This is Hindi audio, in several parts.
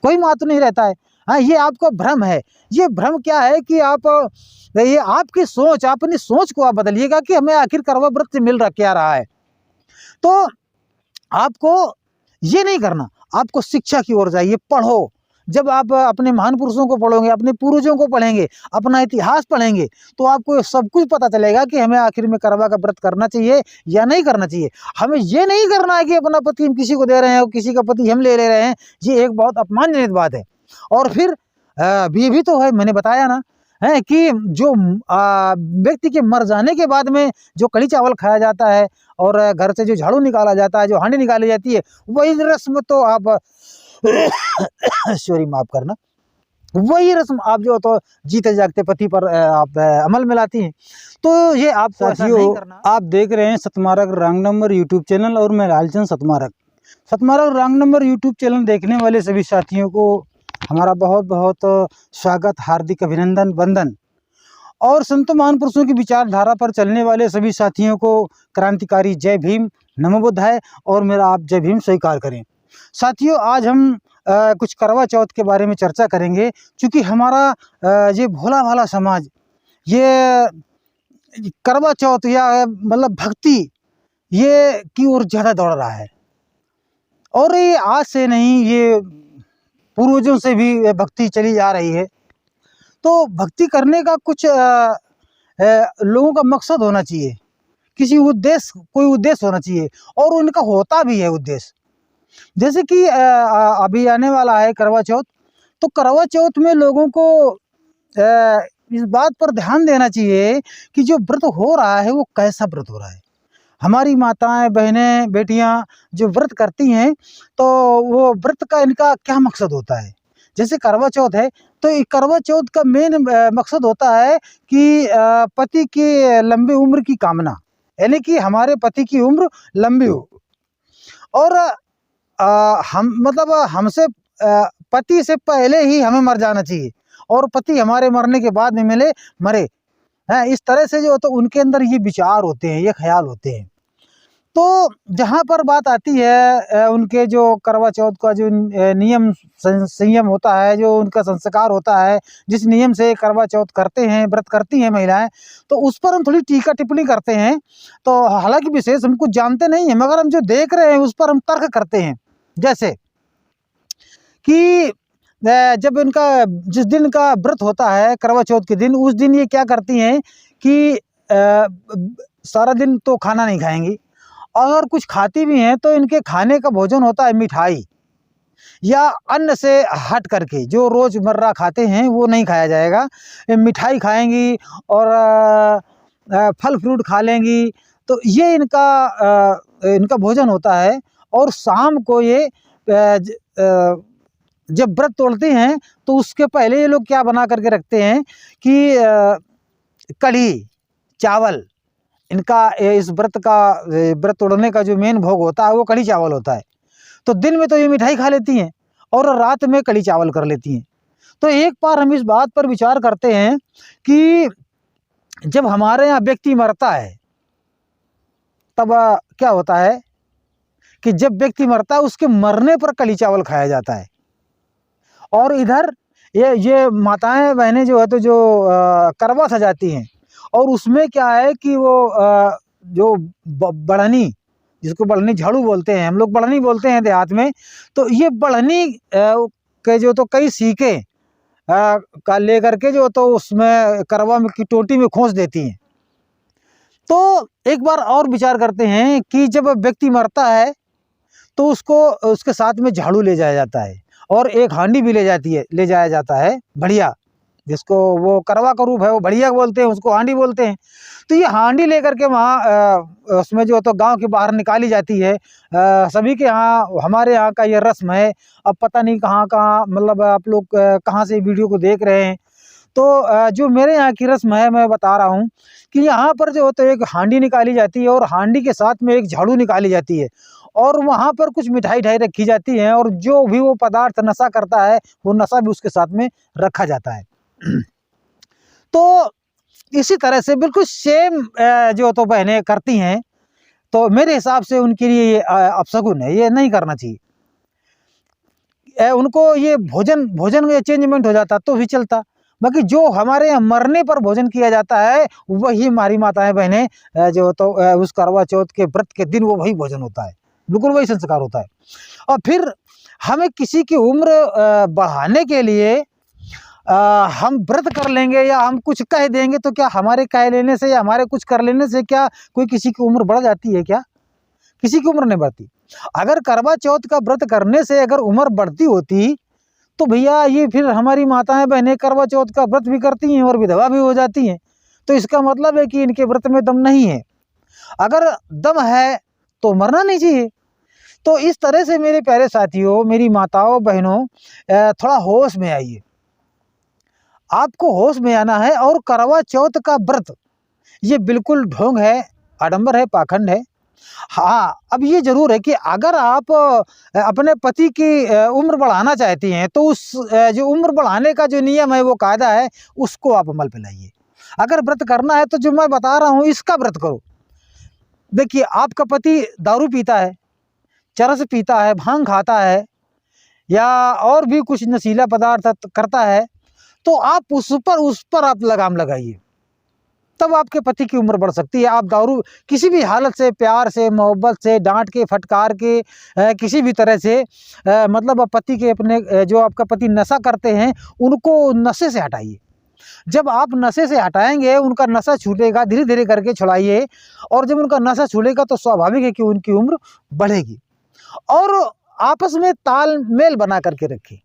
कोई महत्व नहीं रहता है। हाँ, ये आपका भ्रम है। ये भ्रम क्या है कि ये आपकी सोच, अपनी सोच को आप बदलिएगा कि हमें आखिर करवा व्रत से मिल क्या रहा है। तो आपको ये नहीं करना, आपको शिक्षा की ओर जाइए, पढ़ो। जब आप अपने महान पुरुषों को पढ़ोगे, अपने पूर्वजों को पढ़ेंगे, अपना इतिहास पढ़ेंगे, तो आपको सब कुछ पता चलेगा कि हमें आखिर में करवा का व्रत करना चाहिए या नहीं करना चाहिए। हमें ये नहीं करना है कि अपना पति हम किसी को दे रहे हैं और किसी का पति हम ले रहे हैं। ये एक बहुत अपमानजनक बात है। और फिर ये भी तो है, मैंने बताया ना, है कि जो व्यक्ति के मर जाने के बाद में जो कढ़ी चावल खाया जाता है और घर से जो झाड़ू निकाला जाता है, जो हांडी निकाली जाती है, वही रस्म तो आप सॉरी माफ करना, वही रस्म आप जो तो जीते जागते पति पर आप अमल में लाती हैं। तो ये आप साथियों, आप देख रहे हैं सतमार्ग रंग नंबर यूट्यूब चैनल और मैं लालचंद सतमार्ग। सतमार्ग रंग नंबर यूट्यूब चैनल देखने वाले सभी साथियों को हमारा बहुत बहुत स्वागत, हार्दिक अभिनंदन, वंदन। और संत महान पुरुषों की विचारधारा पर चलने वाले सभी साथियों को क्रांतिकारी जय भीम, नमो बुद्धाय और मेरा आप जय भीम स्वीकार करें। साथियों, आज हम कुछ करवा चौथ के बारे में चर्चा करेंगे। क्योंकि हमारा ये भोला भाला समाज ये करवा चौथ या मतलब भक्ति ये की ओर ज़्यादा दौड़ रहा है। और ये आज से नहीं, ये पूर्वजों से भी भक्ति चली जा रही है। तो भक्ति करने का कुछ लोगों का मकसद होना चाहिए, किसी उद्देश्य, कोई उद्देश्य होना चाहिए, और उनका होता भी है उद्देश्य। जैसे कि अभी आने वाला है करवा चौथ। तो करवा चौथ में लोगों को इस बात पर ध्यान देना चाहिए कि जो व्रत हो रहा है वो कैसा व्रत हो रहा है। हमारी माताएं, बहनें, बेटियां जो व्रत करती हैं, तो वो व्रत का इनका क्या मकसद होता है। जैसे करवा चौथ है, तो करवा चौथ का मेन मकसद होता है कि पति की लंबी उम्र की कामना, यानी कि हमारे पति की उम्र लंबी हो। और हम मतलब हमसे पति से पहले ही हमें मर जाना चाहिए, और पति हमारे मरने के बाद में मरे हैं। इस तरह से जो तो उनके अंदर ये विचार होते हैं, ये ख्याल होते हैं। तो जहाँ पर बात आती है उनके जो करवा चौथ का जो नियम संयम होता है, जो उनका संस्कार होता है, जिस नियम से करवा चौथ करते हैं, व्रत करती हैं महिलाएं, तो उस पर हम थोड़ी टीका टिप्पणी करते हैं। तो हालांकि विशेष हम कुछ जानते नहीं हैं, मगर हम जो देख रहे हैं उस पर हम तर्क करते हैं। जैसे कि जब इनका जिस दिन का व्रत होता है करवा चौथ के दिन, उस दिन ये क्या करती हैं कि सारा दिन तो खाना नहीं खाएंगी। अगर कुछ खाती भी हैं तो इनके खाने का भोजन होता है मिठाई या अन्न से हट करके, जो रोज़मर्रा खाते हैं वो नहीं खाया जाएगा। मिठाई खाएंगी और फल फ्रूट खा लेंगी। तो ये इनका भोजन होता है। और शाम को ये जब व्रत तोड़ते हैं तो उसके पहले ये लोग क्या बना करके रखते हैं कि कढ़ी चावल, इनका इस व्रत तोड़ने का जो मेन भोग होता है वो कढ़ी चावल होता है। तो दिन में तो ये मिठाई खा लेती हैं और रात में कढ़ी चावल कर लेती हैं। तो एक बार हम इस बात पर विचार करते हैं कि जब हमारे यहाँ व्यक्ति मरता है, तब क्या होता है कि जब व्यक्ति मरता है उसके मरने पर कढ़ी चावल खाया जाता है। और इधर ये माताएं बहनें जो है तो जो करवा सजाती हैं, और उसमें क्या है कि वो जो बढ़नी, जिसको बढ़नी झाड़ू बोलते हैं, हम लोग बढ़नी बोलते हैं देहात में, तो ये बढ़नी के जो तो कई सीके का ले करके जो तो उसमें करवा में की टोटी में खोस देती हैं। तो एक बार और विचार करते हैं कि जब व्यक्ति मरता है तो उसके साथ में झाड़ू ले जाया जाता है, और एक हांडी भी ले जाया जाता है, बढ़िया, जिसको वो करवा का रूप है वो बढ़िया बोलते हैं, उसको हांडी बोलते हैं। तो ये हांडी लेकर के वहाँ उसमें जो तो गांव के बाहर निकाली जाती है। सभी के यहाँ, हमारे यहाँ का ये रस्म है। अब पता नहीं कहाँ मतलब आप लोग कहाँ से वीडियो को देख रहे हैं। तो जो मेरे यहाँ की रस्म है मैं बता रहा हूँ कि यहाँ पर जो तो एक हांडी निकाली जाती है, और हांडी के साथ में एक झाड़ू निकाली जाती है, और वहाँ पर कुछ मिठाई रखी जाती है, और जो भी वो पदार्थ नशा करता है वो नशा भी उसके साथ में रखा जाता है। तो इसी तरह से बिल्कुल सेम जो तो बहनें करती हैं। तो मेरे हिसाब से उनके लिए ये अपशगुन है, ये नहीं करना चाहिए। उनको ये भोजन चेंजमेंट हो जाता तो भी चलता, बाकी जो हमारे यहाँ मरने पर भोजन किया जाता है वही हमारी माताएं बहनें जो तो उस करवा चौथ के व्रत के दिन वो वही भोजन होता है, बिल्कुल वही संस्कार होता है। और फिर हमें किसी की उम्र बढ़ाने के लिए हम व्रत कर लेंगे या हम कुछ कह देंगे तो क्या हमारे कह लेने से या हमारे कुछ कर लेने से क्या कोई किसी की उम्र बढ़ जाती है? क्या किसी की उम्र नहीं बढ़ती। अगर करवा चौथ का व्रत करने से अगर उम्र बढ़ती होती तो भैया ये फिर हमारी माताएं बहनें करवा चौथ का व्रत भी करती हैं और विधवा भी हो जाती हैं, तो इसका मतलब है कि इनके व्रत में दम नहीं है। अगर दम है तो मरना नहीं चाहिए। तो इस तरह से मेरे प्यारे साथियों, मेरी माताओं बहनों, थोड़ा होश में आइए, आपको होश में आना है। और करवा चौथ का व्रत ये बिल्कुल ढोंग है, आडंबर है, पाखंड है। हाँ, अब ये जरूर है कि अगर आप अपने पति की उम्र बढ़ाना चाहती हैं तो उस जो उम्र बढ़ाने का जो नियम है, वो कायदा है, उसको आप अमल पे लाइए। अगर व्रत करना है तो जो मैं बता रहा हूँ इसका व्रत करो। देखिए, आपका पति दारू पीता है, चरस पीता है, भांग खाता है या और भी कुछ नशीला पदार्थ करता है, तो आप उस पर आप लगाम लगाइए, तब आपके पति की उम्र बढ़ सकती है। आप दारू किसी भी हालत से, प्यार से, मोहब्बत से, डांट के, फटकार के, किसी भी तरह से, मतलब आप पति के अपने जो आपका पति नशा करते हैं उनको नशे से हटाइए। जब आप नशे से हटाएंगे, उनका नशा छूटेगा, धीरे धीरे करके छुड़ाइए, और जब उनका नशा छूटेगा तो स्वाभाविक है कि उनकी उम्र बढ़ेगी। और आपस में तालमेल बना करके रखें,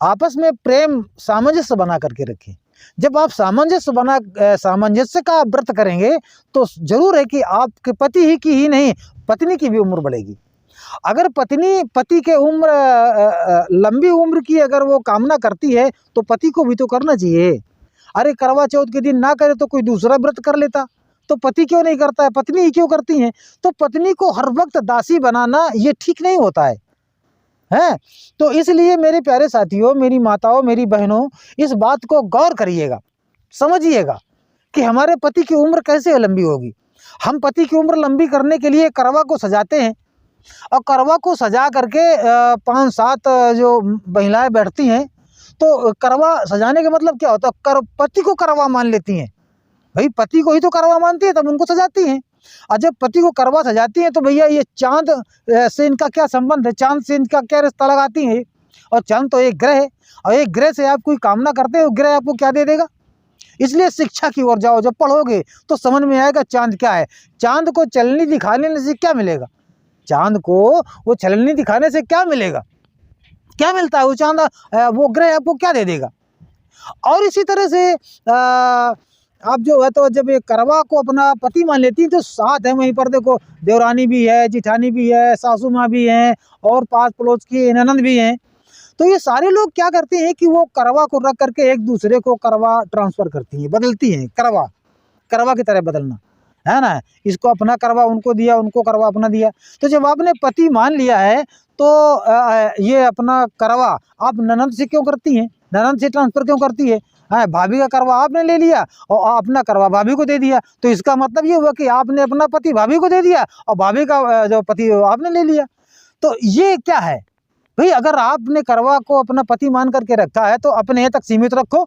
आपस में प्रेम सामंजस्य बना करके रखें। जब आप सामंजस्य का व्रत करेंगे तो जरूर है कि आपके पति ही नहीं, पत्नी की भी उम्र बढ़ेगी। अगर पति के लंबी उम्र की अगर वो कामना करती है तो पति को भी तो करना चाहिए। अरे करवा चौथ के दिन ना करे तो कोई दूसरा व्रत कर लेता, तो पति क्यों नहीं करता है, पत्नी ही क्यों करती है? तो पत्नी को हर वक्त दासी बनाना ये ठीक नहीं होता है। तो इसलिए मेरे प्यारे साथियों, मेरी माताओं, मेरी बहनों, इस बात को गौर करिएगा, समझिएगा कि हमारे पति की उम्र कैसे लंबी होगी। हम पति की उम्र लंबी करने के लिए करवा को सजाते हैं, और करवा को सजा करके 5-7 जो महिलाएं बैठती हैं, तो करवा सजाने का मतलब क्या होता है? पति को करवा मान लेती हैं। भाई पति को ही तो करवा मानती है, तब उनको सजाती हैं। और जब पति को करवा सजाती हैं तो भैया ये चांद से इनका क्या संबंध है? चांद से इनका क्या रिश्ता लगाती हैं? और चांद तो एक ग्रह है, और एक ग्रह से आप कोई कामना करते हो, ग्रह आपको क्या दे देगा? इसलिए शिक्षा की ओर जाओ, जब पढ़ोगे तो समझ में आएगा चांद क्या है। चांद को चलनी दिखाने से क्या मिलेगा? चांद को वो चलनी दिखाने से क्या मिलेगा? क्या मिलता है? वो चांद, वो ग्रह आपको क्या दे देगा? और इसी तरह से आप जो है तो जब ये करवा को अपना पति मान लेती हैं तो साथ है वहीं पर देखो देवरानी भी है, जिठानी भी है, सासू माँ भी हैं, और पास पड़ोस की ननद भी हैं। तो ये सारे लोग क्या करते हैं कि वो करवा को रख करके एक दूसरे को करवा ट्रांसफ़र करती हैं, बदलती हैं। करवा की तरह बदलना है ना, इसको अपना करवा उनको दिया, उनको करवा अपना दिया। तो जब आपने पति मान लिया है तो ये अपना करवा आप ननद से क्यों करती हैं? ननद से ट्रांसफ़र क्यों करती है? भाभी का करवा आपने ले लिया और अपना करवा भाभी को दे दिया, तो इसका मतलब ये हुआ कि आपने अपना पति भाभी को दे दिया और भाभी का जो पति आपने ले लिया। तो ये क्या है भाई? अगर आपने करवा को अपना पति मान करके रखा है तो अपने तक सीमित रखो,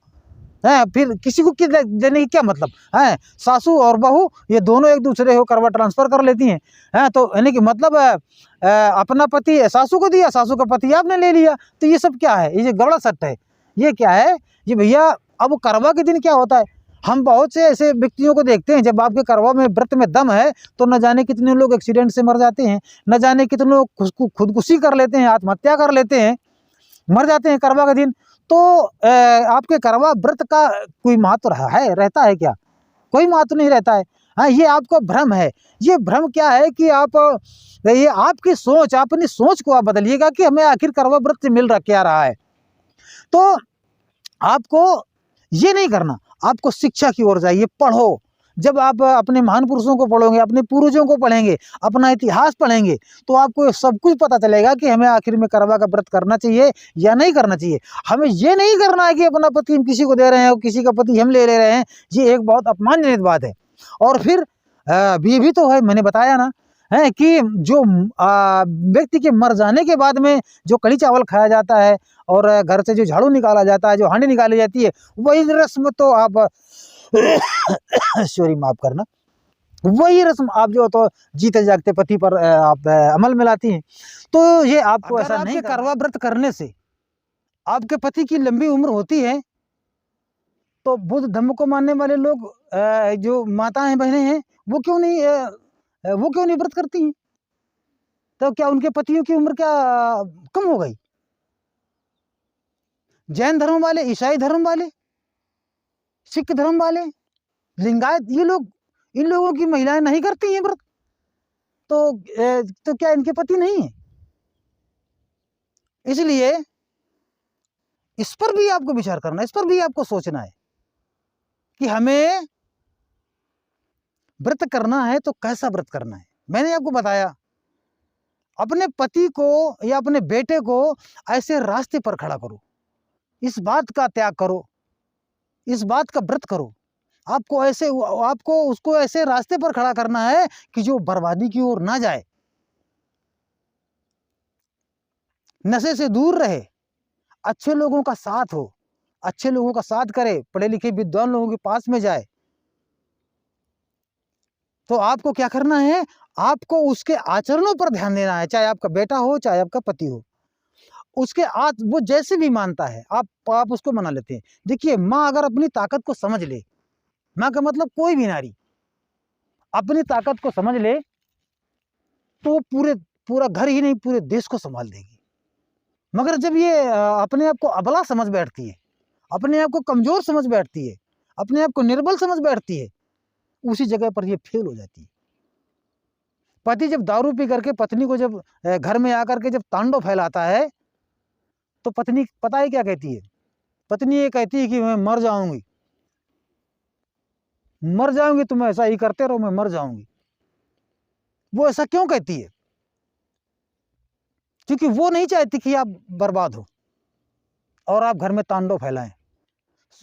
फिर किसी को देने की क्या मतलब है? सासू और बहू ये दोनों एक दूसरे को करवा ट्रांसफ़र कर लेती हैं, तो यानी कि मतलब अपना पति सासू को दिया, सासू का पति आपने ले लिया। तो ये सब क्या है? ये गड़बड़ सट है। ये क्या है? ये भैया अब करवा के दिन क्या होता है, हम बहुत से ऐसे व्यक्तियों को देखते हैं, जब आपके करवा में व्रत में दम है तो न जाने कितने लोग एक्सीडेंट से मर जाते हैं, न जाने कितने लोग खुदकुशी कर लेते हैं, आत्महत्या कर लेते हैं, मर जाते हैं करवा के दिन। तो आपके करवा व्रत का कोई महत्व रहता है क्या? कोई महत्व नहीं रहता है। हाँ, ये आपको भ्रम है। ये भ्रम क्या है कि ये आपकी सोच, अपनी सोच को आप बदलिएगा कि हमें आखिर करवा व्रत से मिल क्या रहा है। तो आपको ये नहीं करना, आपको शिक्षा की ओर जाइए, पढ़ो। जब आप अपने महान पुरुषों को पढ़ोगे, अपने पूर्वजों को पढ़ेंगे, अपना इतिहास पढ़ेंगे, तो आपको सब कुछ पता चलेगा कि हमें आखिर में करवा का व्रत करना चाहिए या नहीं करना चाहिए। हमें ये नहीं करना है कि अपना पति हम किसी को दे रहे हैं और किसी का पति हम ले रहे हैं। ये एक बहुत अपमानजनक बात है। और फिर ये भी तो है, मैंने बताया ना, है कि जो व्यक्ति के मर जाने के बाद में जो कढ़ी चावल खाया जाता है और घर से जो झाड़ू निकाला जाता है, जो हांडी निकाली जाती है, वही रस्म तो आप सॉरी माफ करना, वही रस्म आप जो तो जीते जागते पति पर आप अमल में लाती हैं। तो ये आपको ऐसा नहीं करवा व्रत करने से आपके पति की लंबी उम्र होती है, तो बुद्ध धर्म को मानने वाले लोग जो माताएं बहनें हैं वो क्यों नहीं व्रत करती हैं? तो क्या उनके पतियों की उम्र क्या कम हो गई? जैन धर्म वाले, ईसाई धर्म वाले, सिख धर्म वाले, लिंगायत, ये लोग, इन लोगों की महिलाएं नहीं करती हैं व्रत, तो क्या इनके पति नहीं है? इसलिए इस पर भी आपको विचार करना है, इस पर भी आपको सोचना है कि हमें व्रत करना है तो कैसा व्रत करना है। मैंने आपको बताया, अपने पति को या अपने बेटे को ऐसे रास्ते पर खड़ा करो, इस बात का त्याग करो, इस बात का व्रत करो। आपको उसको ऐसे रास्ते पर खड़ा करना है कि जो बर्बादी की ओर ना जाए, नशे से दूर रहे, अच्छे लोगों का साथ हो, अच्छे लोगों का साथ करे, पढ़े लिखे विद्वान लोगों के पास में जाए। तो आपको क्या करना है, आपको उसके आचरणों पर ध्यान देना है, चाहे आपका बेटा हो चाहे आपका पति हो। उसके वो जैसे भी मानता है आप उसको मना लेते हैं। देखिए, माँ अगर अपनी ताकत को समझ ले, माँ का मतलब कोई भी नारी अपनी ताकत को समझ ले, तो पूरा घर ही नहीं पूरे देश को संभाल देगी। मगर जब ये अपने आप को अबला समझ बैठती है, अपने आप को कमजोर समझ बैठती है, अपने आप को निर्बल समझ बैठती है, उसी जगह पर ये फेल हो जाती है। पति जब दारू पी करके पत्नी को जब घर में आकर के जब तांडव फैलाता है, तो पत्नी पता है क्या कहती है? पत्नी ये कहती है कि मैं मर जाऊंगी, तुम ऐसा ही करते रहो, मैं मर जाऊंगी। वो ऐसा क्यों कहती है? क्योंकि वो नहीं चाहती कि आप बर्बाद हो और आप घर में तांडव फैलाएं।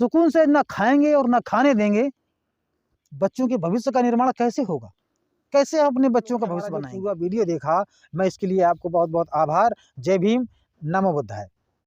सुकून से ना खाएंगे और ना खाने देंगे, बच्चों के भविष्य का निर्माण कैसे होगा? कैसे आप अपने बच्चों का भविष्य बनाएंगे? पूरा वीडियो देखा, मैं इसके लिए आपको बहुत बहुत आभार। जय भीम, नमो बुद्धाय।